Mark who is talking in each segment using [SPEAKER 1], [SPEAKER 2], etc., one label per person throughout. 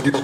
[SPEAKER 1] Si vous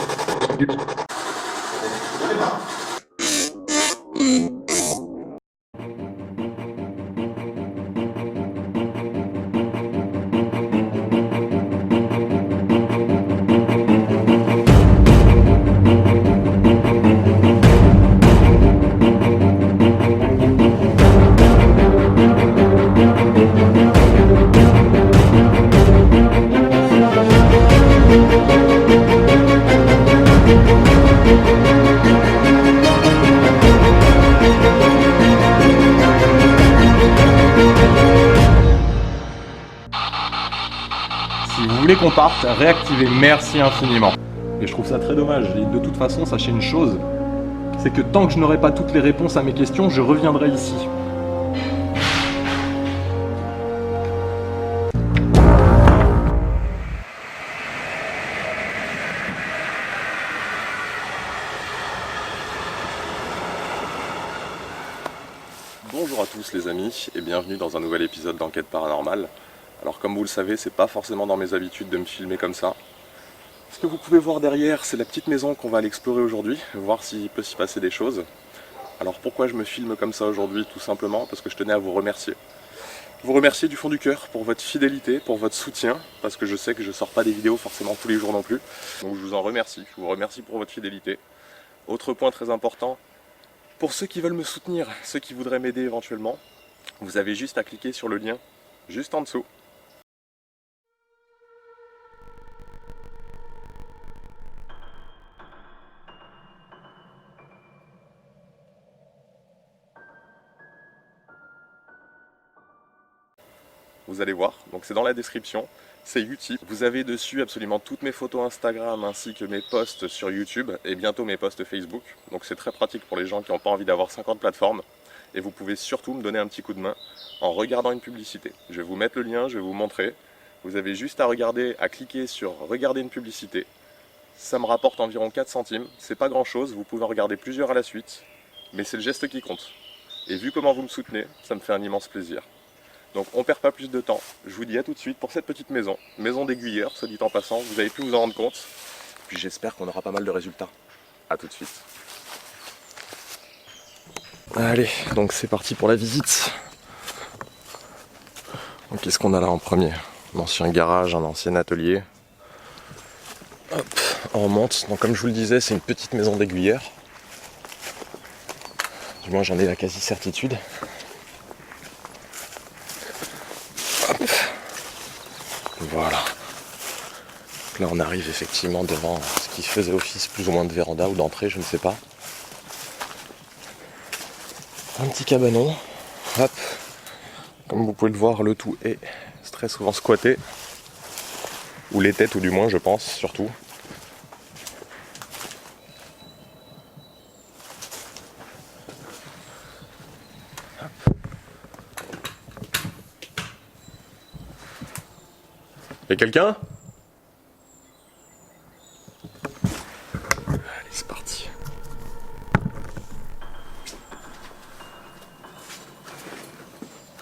[SPEAKER 1] voulez qu'on parte, réactivez, merci infiniment. Et je trouve ça très dommage, et de toute façon, sachez une chose, c'est que tant que je n'aurai pas toutes les réponses à mes questions, je reviendrai ici.
[SPEAKER 2] Bonjour à tous les amis et bienvenue dans un nouvel épisode d'Enquête Paranormale. Alors comme vous le savez, c'est pas forcément dans mes habitudes de me filmer comme ça. Ce que vous pouvez voir derrière, c'est la petite maison qu'on va aller explorer aujourd'hui, voir s'il peut s'y passer des choses. Alors pourquoi je me filme comme ça aujourd'hui? Tout simplement parce que je tenais à vous remercier. Vous remercier du fond du cœur pour votre fidélité, pour votre soutien, parce que je sais que je sors pas des vidéos forcément tous les jours non plus. Donc je vous en remercie, je vous remercie pour votre fidélité. Autre point très important, pour ceux qui veulent me soutenir, ceux qui voudraient m'aider éventuellement, vous avez juste à cliquer sur le lien juste en dessous. Vous allez voir, donc c'est dans la description, c'est Utip. Vous avez dessus absolument toutes mes photos Instagram ainsi que mes posts sur YouTube et bientôt mes posts Facebook. Donc c'est très pratique pour les gens qui n'ont pas envie d'avoir 50 plateformes. Et vous pouvez surtout me donner un petit coup de main en regardant une publicité. Je vais vous mettre le lien, je vais vous montrer. Vous avez juste à regarder, à cliquer sur regarder une publicité. Ça me rapporte environ 4 centimes, c'est pas grand chose, vous pouvez en regarder plusieurs à la suite, mais c'est le geste qui compte. Et vu comment vous me soutenez, ça me fait un immense plaisir. Donc on perd pas plus de temps, je vous dis à tout de suite pour cette petite maison, maison d'aiguilleur, soit dit en passant, vous avez pu vous en rendre compte. Puis j'espère qu'on aura pas mal de résultats. A tout de suite. Allez, donc c'est parti pour la visite. Donc qu'est-ce qu'on a là en premier? Un ancien garage, un ancien atelier. Hop, on remonte. Donc comme je vous le disais, c'est une petite maison d'aiguilleur. Du moins j'en ai la quasi-certitude. Voilà. Là on arrive effectivement devant ce qui faisait office plus ou moins de véranda ou d'entrée, je ne sais pas. Un petit cabanon. Hop. Comme vous pouvez le voir, le tout est très souvent squatté. Ou les têtes, ou du moins je pense, surtout. Hop. Y'a quelqu'un ? Allez, c'est parti.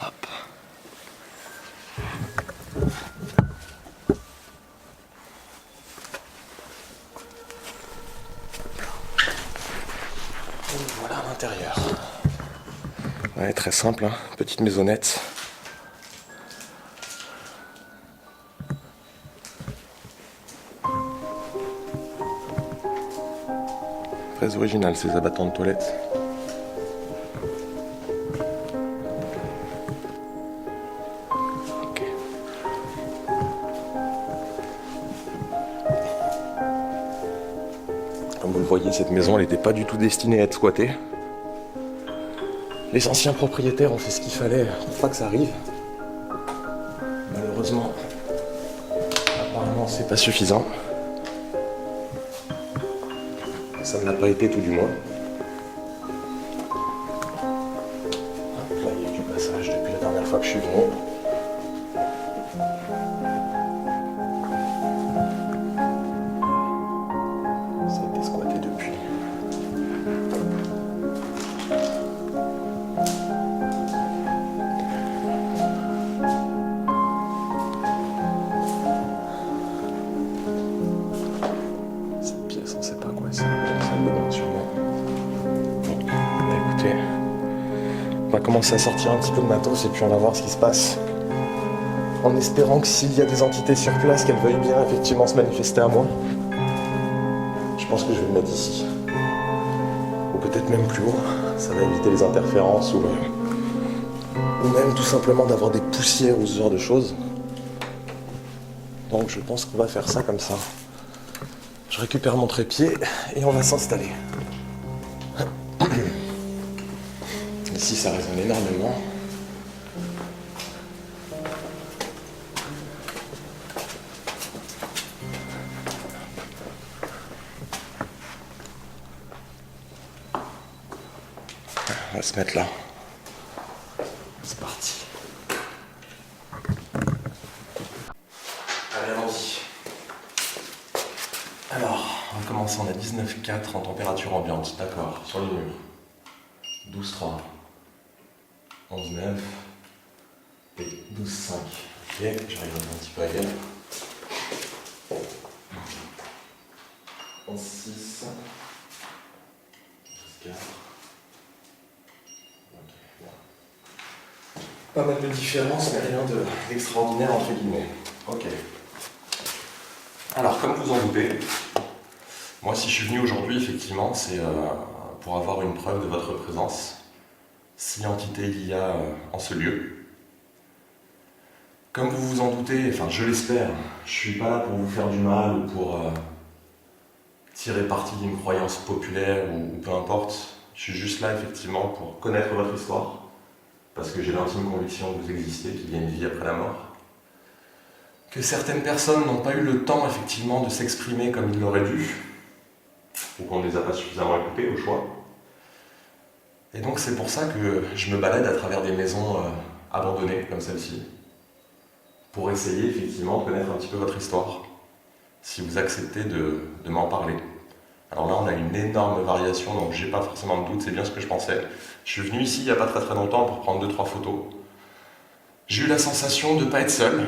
[SPEAKER 2] Hop. Et voilà l'intérieur. Ouais, très simple, hein. Petite maisonnette. Très original ces abattants de toilettes. Okay. Comme vous le voyez, cette maison elle n'était pas du tout destinée à être squattée. Les anciens propriétaires ont fait ce qu'il fallait pour pas que ça arrive. Malheureusement, apparemment c'est pas suffisant. Ça ne l'a pas été tout du moins. Hop, là il y a eu du passage depuis la dernière fois que je suis venu. Ça a été squatté depuis. C'est bien
[SPEAKER 1] On va commencer à sortir un petit peu de matos et puis on va voir ce qui se passe. En espérant que s'il y a des entités sur place, qu'elles veuillent bien effectivement se manifester à moi. Je pense que je vais le mettre ici. Ou peut-être même plus haut. Ça va éviter les interférences ou même tout simplement d'avoir des poussières ou ce genre de choses. Donc je pense qu'on va faire ça comme ça. Je récupère mon trépied et on va s'installer. Ici ça résonne énormément. On va se mettre là. C'est parti. Allez, allons-y. Alors, on va commencer, on a 19,4 en température ambiante, d'accord, sur les murs. 12,3, 11,9 et 12,5. Ok, j'arrive un petit peu ailleurs. 11,6, 12,4. Pas mal de différences, mais rien d'extraordinaire entre guillemets. Ok. Alors, comme vous en doutez, moi si je suis venu aujourd'hui, effectivement, c'est pour avoir une preuve de votre présence, si entité il y a en ce lieu. Comme vous vous en doutez, enfin je l'espère, je suis pas là pour vous faire du mal ou pour tirer parti d'une croyance populaire ou peu importe. Je suis juste là effectivement pour connaître votre histoire. Parce que j'ai l'intime conviction que vous existez, qu'il y a une vie après la mort. Que certaines personnes n'ont pas eu le temps, effectivement, de s'exprimer comme ils l'auraient dû, ou qu'on ne les a pas suffisamment écoutés, au choix. Et donc c'est pour ça que je me balade à travers des maisons abandonnées, comme celle-ci, pour essayer, effectivement, de connaître un petit peu votre histoire, si vous acceptez de m'en parler. Alors là, on a une énorme variation, donc j'ai pas forcément de doute, c'est bien ce que je pensais. Je suis venu ici il n'y a pas très longtemps pour prendre 2-3 photos. J'ai eu la sensation de ne pas être seul.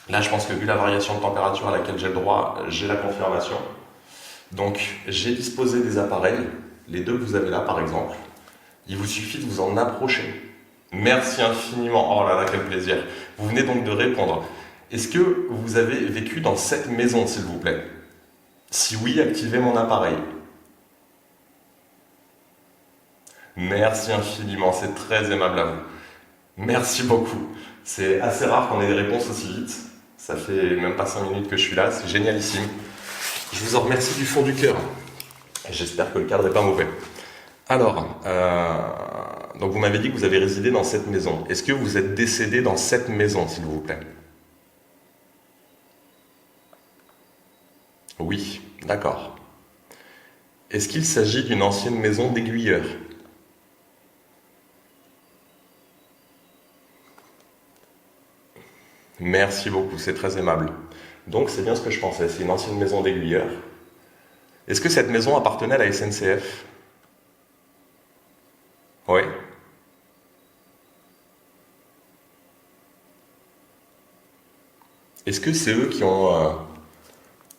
[SPEAKER 1] Là, je pense que vu la variation de température à laquelle j'ai le droit, j'ai la confirmation. Donc, j'ai disposé des appareils, les deux que vous avez là par exemple. Il vous suffit de vous en approcher. Merci infiniment. Oh là là, quel plaisir. Vous venez donc de répondre. Est-ce que vous avez vécu dans cette maison, s'il vous plaît? Si oui, activez mon appareil. Merci infiniment, c'est très aimable à vous. Merci beaucoup. C'est assez rare qu'on ait des réponses aussi vite. Ça fait même pas 5 minutes que je suis là, c'est génialissime. Je vous en remercie du fond du cœur. J'espère que le cadre n'est pas mauvais. Alors, donc vous m'avez dit que vous avez résidé dans cette maison. Est-ce que vous êtes décédé dans cette maison, s'il vous plaît? Oui, d'accord. Est-ce qu'il s'agit d'une ancienne maison d'aiguilleurs? Merci beaucoup, c'est très aimable. Donc c'est bien ce que je pensais, c'est une ancienne maison d'aiguilleurs. Est-ce que cette maison appartenait à la SNCF? Oui. Est-ce que c'est eux qui ont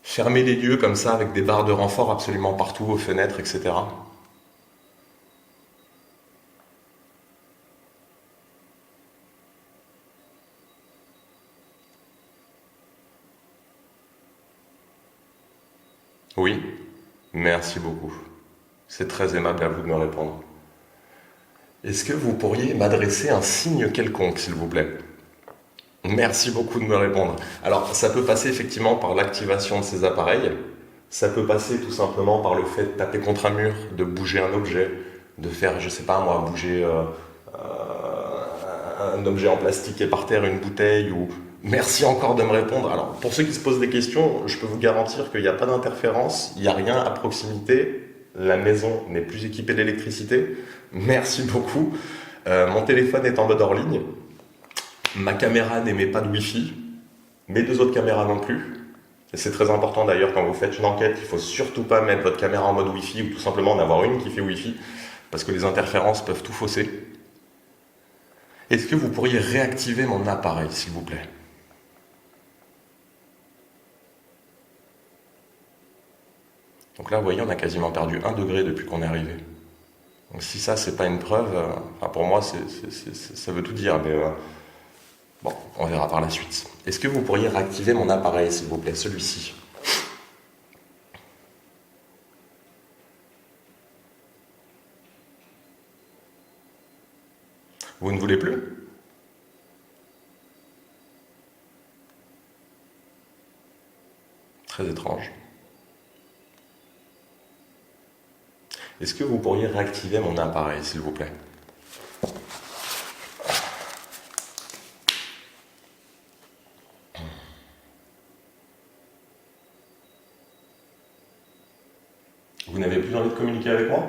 [SPEAKER 1] fermé les lieux comme ça avec des barres de renfort absolument partout, aux fenêtres, etc.? Oui. Merci beaucoup. C'est très aimable à vous de me répondre. Est-ce que vous pourriez m'adresser un signe quelconque, s'il vous plaît? Merci beaucoup de me répondre. Alors, ça peut passer effectivement par l'activation de ces appareils. Ça peut passer tout simplement par le fait de taper contre un mur, de bouger un objet, de faire, je sais pas moi, bouger un objet en plastique qui est par terre, une bouteille, ou... Merci encore de me répondre. Alors, pour ceux qui se posent des questions, je peux vous garantir qu'il n'y a pas d'interférence, il n'y a rien à proximité, la maison n'est plus équipée d'électricité. Merci beaucoup. Mon téléphone est en mode hors ligne. Ma caméra n'émet pas de Wi-Fi, mes 2 autres caméras non plus. Et c'est très important d'ailleurs quand vous faites une enquête, il ne faut surtout pas mettre votre caméra en mode Wi-Fi ou tout simplement en avoir une qui fait Wi-Fi, parce que les interférences peuvent tout fausser. Est-ce que vous pourriez réactiver mon appareil, s'il vous plaît? Donc là, vous voyez, on a quasiment perdu 1 degré depuis qu'on est arrivé. Donc si ça, c'est pas une preuve, enfin, pour moi, ça veut tout dire. Mais bon, on verra par la suite. Est-ce que vous pourriez réactiver mon appareil, s'il vous plaît, celui-ci? Vous ne voulez plus? Très étrange. Est-ce que vous pourriez réactiver mon appareil, s'il vous plaît? Vous n'avez plus envie de communiquer avec moi?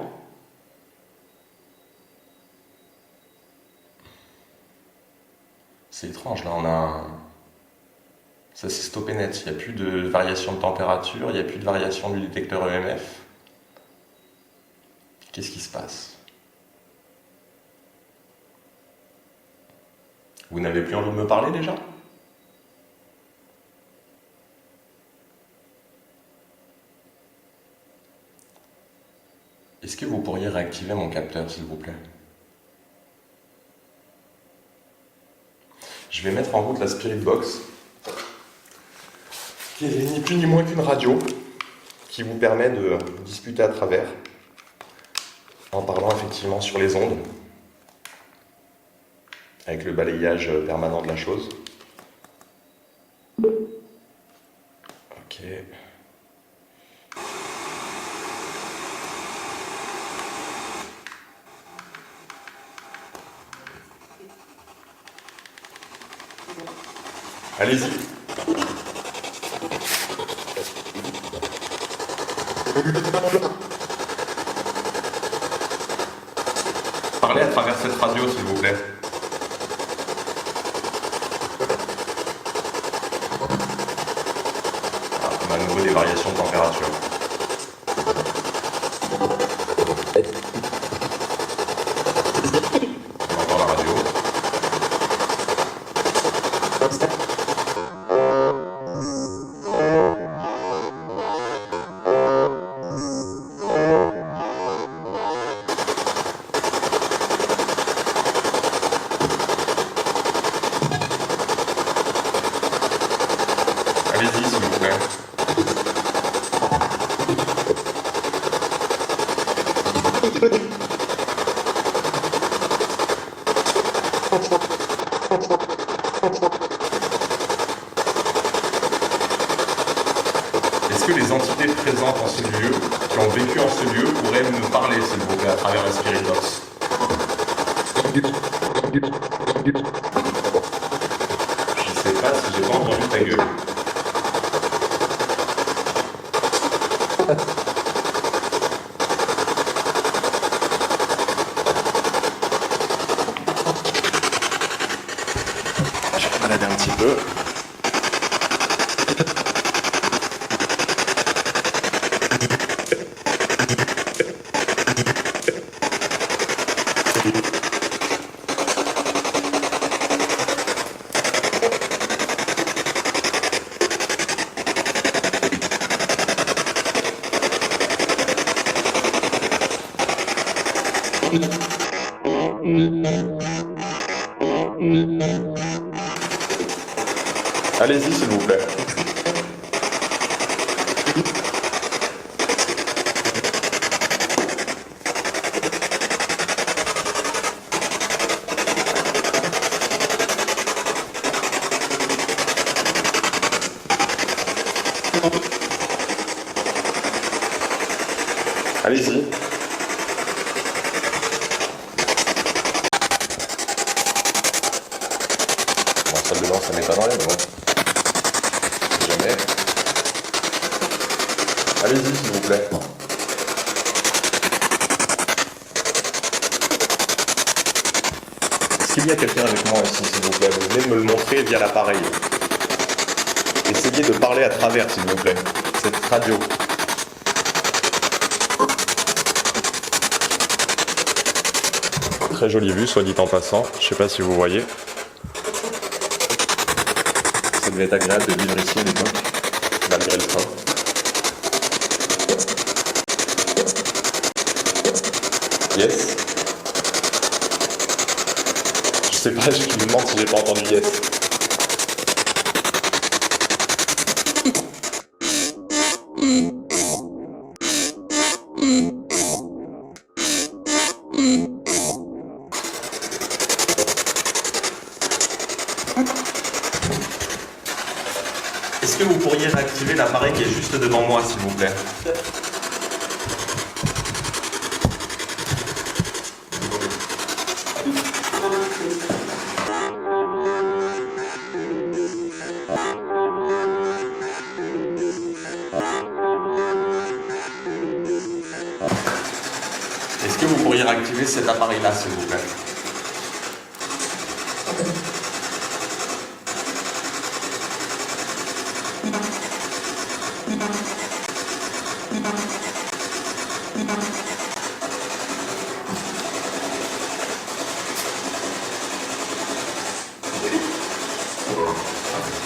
[SPEAKER 1] C'est étrange, là on a ça s'est stoppé net, il n'y a plus de variation de température, il n'y a plus de variation du détecteur EMF. Qu'est-ce qui se passe? Vous n'avez plus envie de me parler déjà? Est-ce que vous pourriez réactiver mon capteur, s'il vous plaît? Je vais mettre en route la Spirit Box, qui est ni plus ni moins qu'une radio, qui vous permet de discuter à travers, en parlant effectivement sur les ondes, avec le balayage permanent de la chose. Ok. Allez-y. Parlez à travers cette radio, s'il vous plaît. Ah, on a à nouveau des variations de température. On entend la radio. Allez-y, s'il vous plaît. Est-ce que les entités présentes en ce lieu, qui ont vécu en ce lieu, pourraient me parler, s'il vous plaît, à travers la Spirit Box? Je sais pas si j'ai pas entendu ta gueule. Je vais balader un petit peu. Allez-y, s'il vous plaît. Allez-y. Bon, salle de bain, ça m'étonnerait, mais bon. Si jamais. Allez-y, s'il vous plaît. Est-ce qu'il y a quelqu'un avec moi ici, s'il vous plaît? Vous venez de me le montrer via l'appareil. Essayez de parler à travers, s'il vous plaît, cette radio. Très jolie vue, soit dit en passant. Je sais pas si vous voyez. Ça devait être agréable de vivre ici à l'époque, malgré le train. Yes. Je sais pas, je me demande si j'ai pas entendu yes. Est-ce que vous pourriez réactiver l'appareil qui est juste devant moi, s'il vous plaît? Est-ce que vous pourriez réactiver cet appareil-là, s'il vous plaît?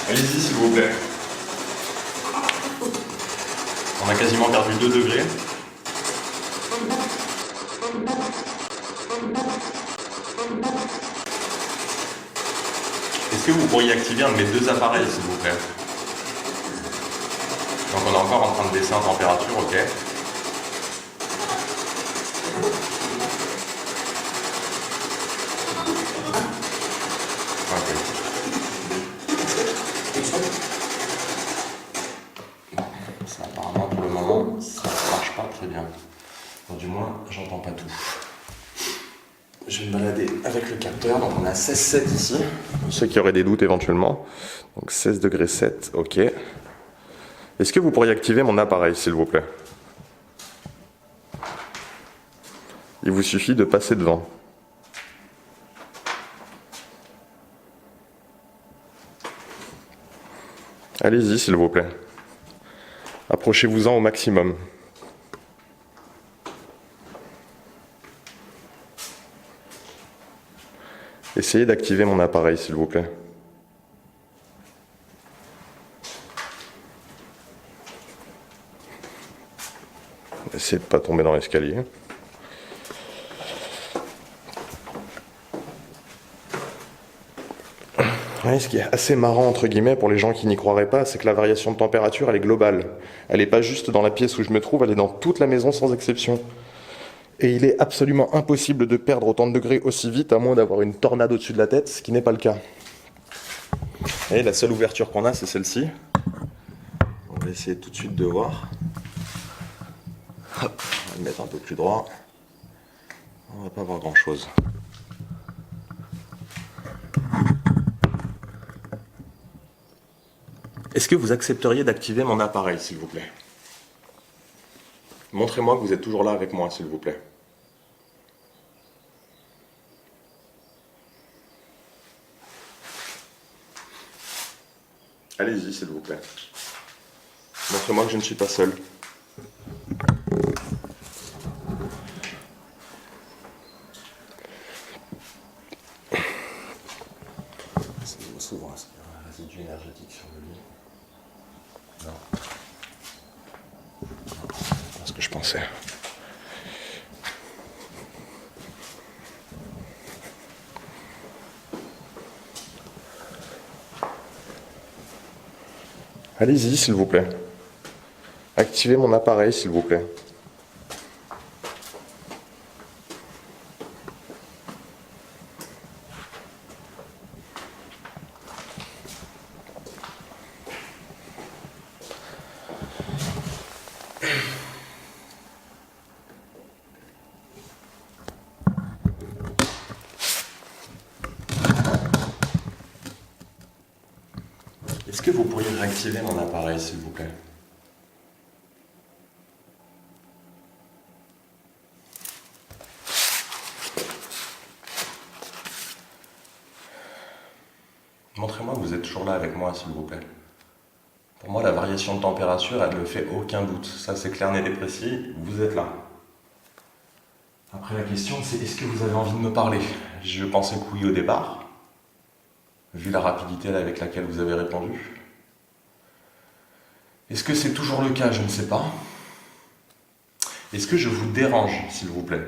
[SPEAKER 1] Allez-y, s'il vous plaît. On a quasiment perdu 2 degrés. Est-ce que vous pourriez activer un de mes 2 appareils, s'il vous plaît? Donc on est encore en train de baisser en température, ok. Ça, apparemment, pour le moment, ça ne marche pas très bien. Enfin, du moins, j'entends pas tout. Je vais me balader avec le capteur, donc on a 16,7 ici. Pour ceux qui auraient des doutes éventuellement. Donc 16 degrés 7, ok. Est-ce que vous pourriez activer mon appareil, s'il vous plaît? Il vous suffit de passer devant. Allez-y, s'il vous plaît. Approchez-vous-en au maximum. Essayez d'activer mon appareil, s'il vous plaît. Essayez de ne pas tomber dans l'escalier. Ouais, ce qui est assez marrant, entre guillemets, pour les gens qui n'y croiraient pas, c'est que la variation de température, elle est globale. Elle n'est pas juste dans la pièce où je me trouve, elle est dans toute la maison sans exception. Et il est absolument impossible de perdre autant de degrés aussi vite, à moins d'avoir une tornade au-dessus de la tête, ce qui n'est pas le cas. Et la seule ouverture qu'on a, c'est celle-ci. On va essayer tout de suite de voir. Hop, on va le mettre un peu plus droit. On va pas voir grand-chose. Est-ce que vous accepteriez d'activer mon appareil, s'il vous plaît? Montrez-moi que vous êtes toujours là avec moi, s'il vous plaît. Allez-y, s'il vous plaît. Montrez-moi que je ne suis pas seul. C'est souvent un résidu énergétique sur le lit. Non. C'est ce que je pensais. Allez-y, s'il vous plaît. Activez mon appareil, s'il vous plaît. Est-ce que vous pourriez réactiver mon appareil, s'il vous plaît? Montrez-moi que vous êtes toujours là avec moi, s'il vous plaît. Pour moi, la variation de température, elle ne fait aucun doute. Ça, c'est clair, net et précis. Vous êtes là. Après, la question, c'est est-ce que vous avez envie de me parler? Je pensais que oui au départ, vu la rapidité avec laquelle vous avez répondu. Est-ce que c'est toujours le cas? Je ne sais pas. Est-ce que je vous dérange, s'il vous plaît?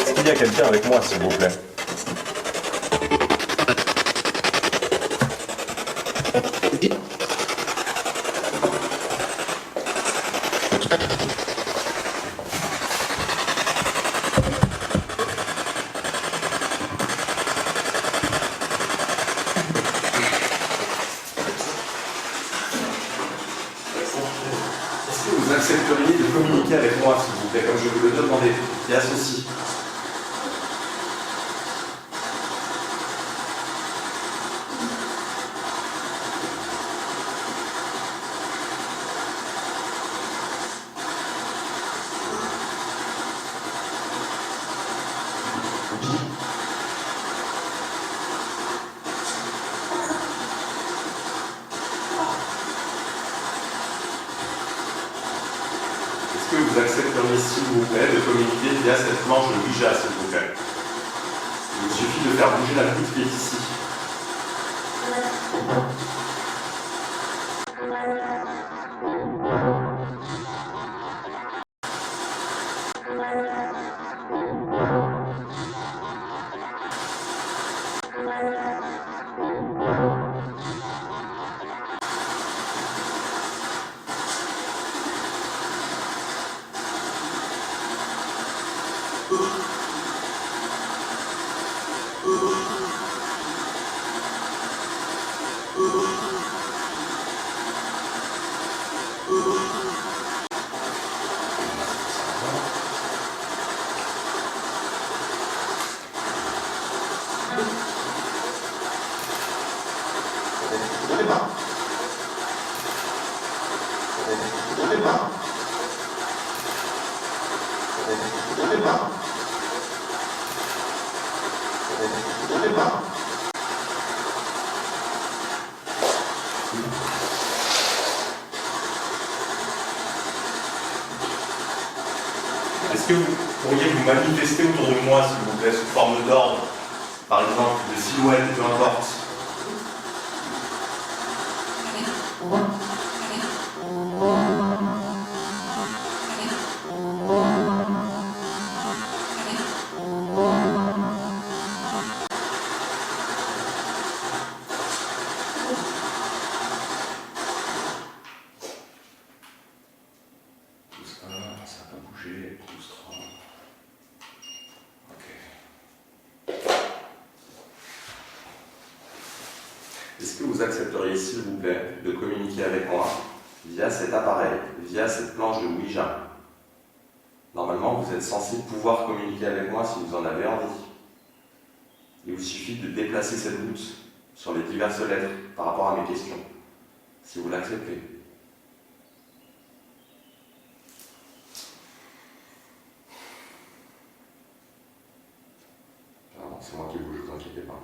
[SPEAKER 1] Est-ce qu'il y a quelqu'un avec moi, s'il vous plaît? Est-ce que vous accepteriez de communiquer avec moi, s'il vous plaît, comme je vous le demandais, via ceci? Est-ce que vous accepteriez, s'il vous plaît, de communiquer via cette planche de Ouija, s'il vous plaît? Il suffit de faire bouger la poutre qui est ici. Est-ce que vous pourriez vous manifester autour de moi, s'il vous plaît, sous forme d'ordre, par exemple, de silhouette, peu importe? Pouce 1, ça n'a pas bougé, pouce 3. Ok. Est-ce que vous accepteriez, s'il vous plaît, de communiquer avec moi via cet appareil, via cette planche de Ouija? Normalement, vous êtes censé pouvoir communiquer avec moi si vous en avez envie. Il vous suffit de déplacer cette goutte sur les diverses lettres par rapport à mes questions, si vous l'acceptez. Pardon, c'est moi qui bouge, vous inquiétez pas.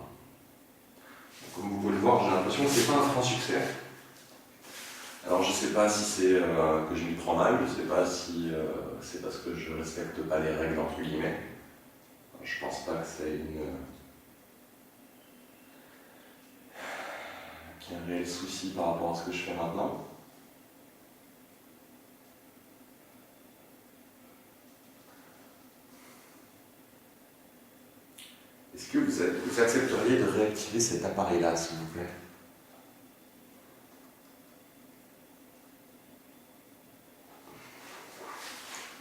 [SPEAKER 1] Comme vous pouvez le voir, j'ai l'impression que c'est pas un franc succès. Alors je ne sais pas si c'est que je m'y prends mal, je ne sais pas si c'est parce que je ne respecte pas les règles entre guillemets. Je pense pas que c'est qu'il y ait un réel souci par rapport à ce que je fais maintenant. Est-ce que vous accepteriez de réactiver cet appareil-là, s'il vous plaît?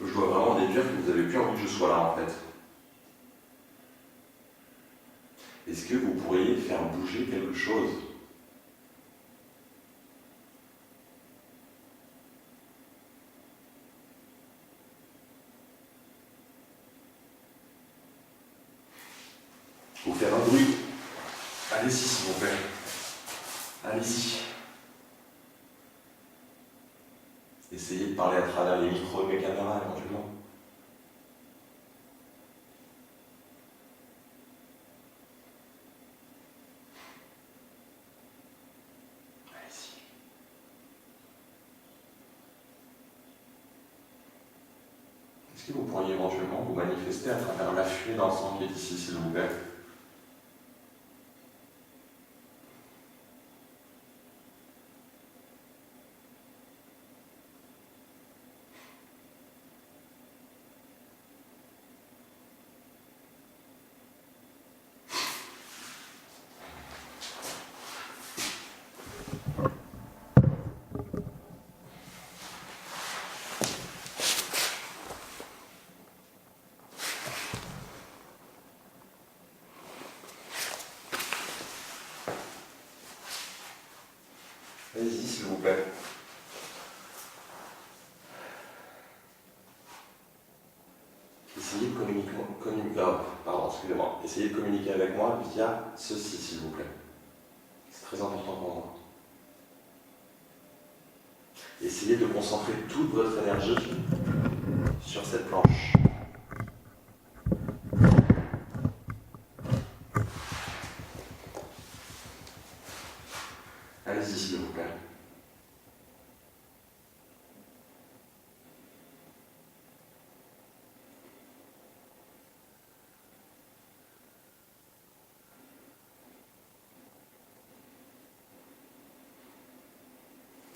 [SPEAKER 1] Je dois vraiment déduire que vous n'avez plus envie que je sois là, en fait. Est-ce que vous pourriez faire bouger quelque chose? Vous faire un bruit. Allez-y, s'il vous plaît. Allez-y. Essayez de parler à travers les micros et mes caméras éventuellement. Allez-y. Est-ce que vous pourriez éventuellement vous manifester à travers la fumée dans le sang qui est ici, s'il vous plaît? Allez-y, s'il vous plaît. Essayez de communiquer, Essayez de communiquer avec moi via ceci, s'il vous plaît. C'est très important pour moi. Essayez de concentrer toute votre énergie sur cette planche. Allez-y, s'il vous plaît.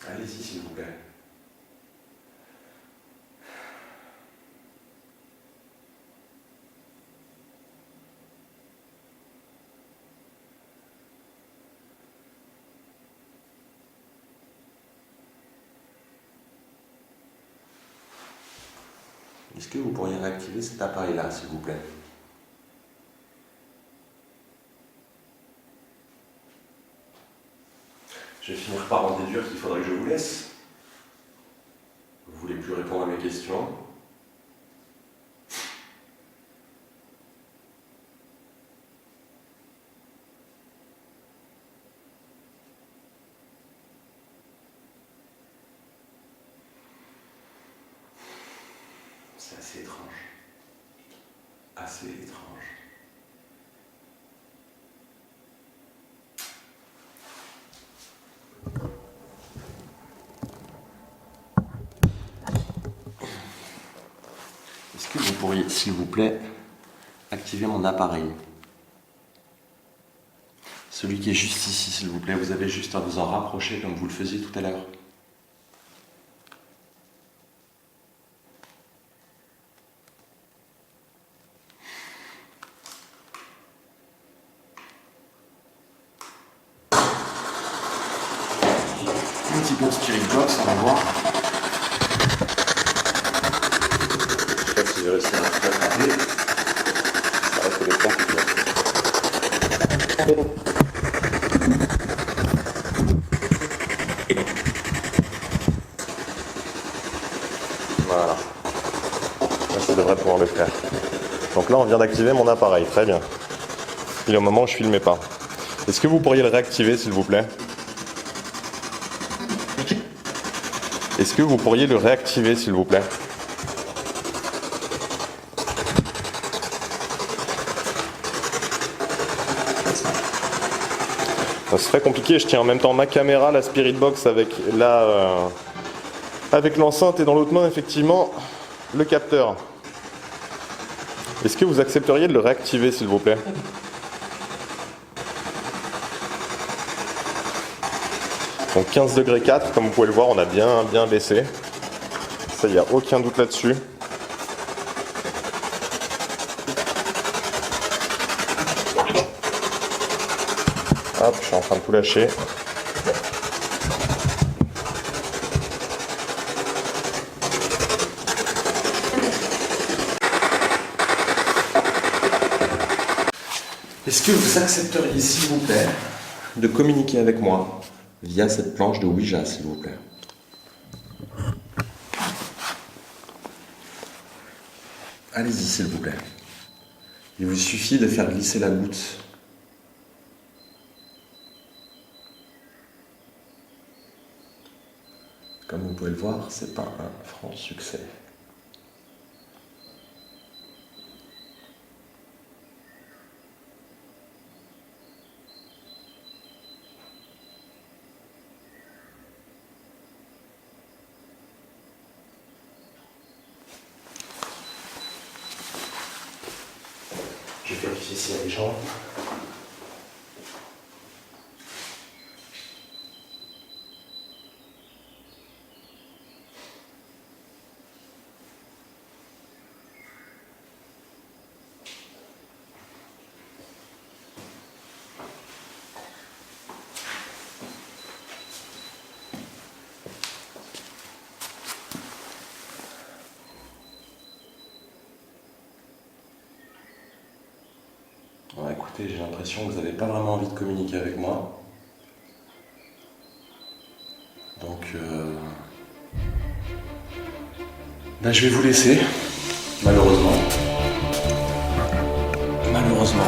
[SPEAKER 1] Allez-y, s'il vous plaît. Est-ce que vous pourriez réactiver cet appareil-là, s'il vous plaît? Je vais finir par en déduire qu'il faudrait que je vous laisse. Vous voulez plus répondre à mes questions? C'est assez étrange. Assez étrange. Est-ce que vous pourriez, s'il vous plaît, activer mon appareil? Celui qui est juste ici, s'il vous plaît. Vous avez juste à vous en rapprocher comme vous le faisiez tout à l'heure. Un petit peu de spirit box, on va voir. Je sais pas si j'ai réussi à rattraper.
[SPEAKER 2] Ça reste des compliqués. Voilà. Là, ça devrait pouvoir le faire. Donc là, on vient d'activer mon appareil. Très bien. Il est au moment où je filmais pas. Est-ce que vous pourriez le réactiver, s'il vous plaît? Est-ce que vous pourriez le réactiver, s'il vous plaît? Ça serait compliqué, je tiens en même temps ma caméra, la Spirit Box avec avec l'enceinte et dans l'autre main, effectivement, le capteur. Est-ce que vous accepteriez de le réactiver, s'il vous plaît? Donc 15 degrés 4, comme vous pouvez le voir, on a bien baissé. Ça, il n'y a aucun doute là-dessus. Hop, je suis en train de tout lâcher.
[SPEAKER 1] Est-ce que vous accepteriez, s'il vous plaît, de communiquer avec moi via cette planche de Ouija, s'il vous plaît? Allez-y, s'il vous plaît. Il vous suffit de faire glisser la goutte. Comme vous pouvez le voir, c'est pas un franc succès. Je vais vérifier s'il y a des gens. Ouais, écoutez, j'ai l'impression que vous n'avez pas vraiment envie de communiquer avec moi. Donc, ben, je vais vous laisser, malheureusement. Malheureusement,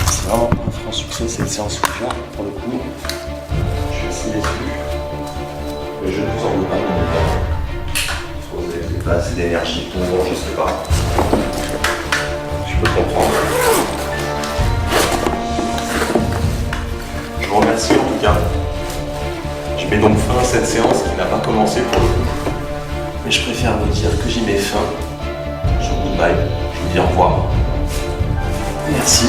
[SPEAKER 1] c'est vraiment pas un franc succès cette séance Ouija, pour le coup. Je suis assez déçu. Mais je ne vous en veux pas, bien évidemment. Vous n'avez pas assez d'énergie pour moi, je sais pas. Je peux comprendre. Je vous remercie en tout cas. Je mets donc fin à cette séance qui n'a pas commencé pour le coup. Mais je préfère vous dire que j'y mets fin. Je vous dis bye. Je vous dis au revoir. Merci.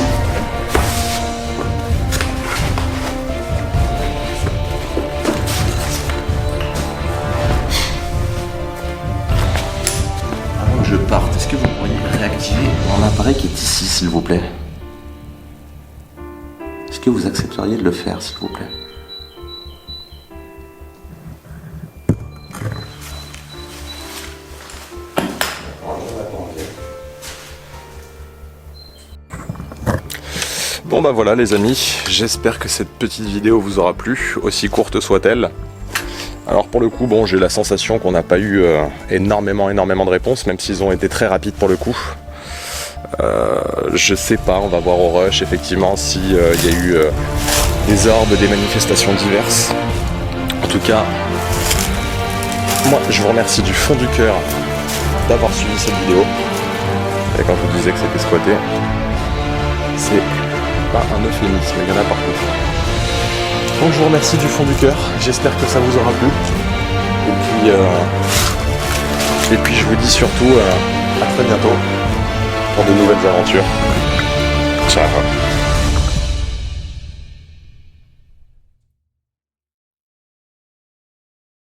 [SPEAKER 1] Avant que je parte, est-ce que vous pourriez réactiver mon appareil qui est ici, s'il vous plaît? Est-ce que vous accepteriez de le faire, s'il vous plaît?
[SPEAKER 2] Bon bah voilà les amis, j'espère que cette petite vidéo vous aura plu, aussi courte soit-elle. Alors pour le coup, bon, j'ai la sensation qu'on n'a pas eu énormément de réponses, même s'ils ont été très rapides pour le coup. Je sais pas, on va voir au rush effectivement s'il y a eu des orbes, des manifestations diverses. En tout cas, moi je vous remercie du fond du cœur d'avoir suivi cette vidéo. Et quand je vous disais que c'était squatté, c'est pas un euphémisme, il y en a partout. Donc je vous remercie du fond du cœur, j'espère que ça vous aura plu. Et puis je vous dis surtout à très bientôt pour de nouvelles aventures. Ciao.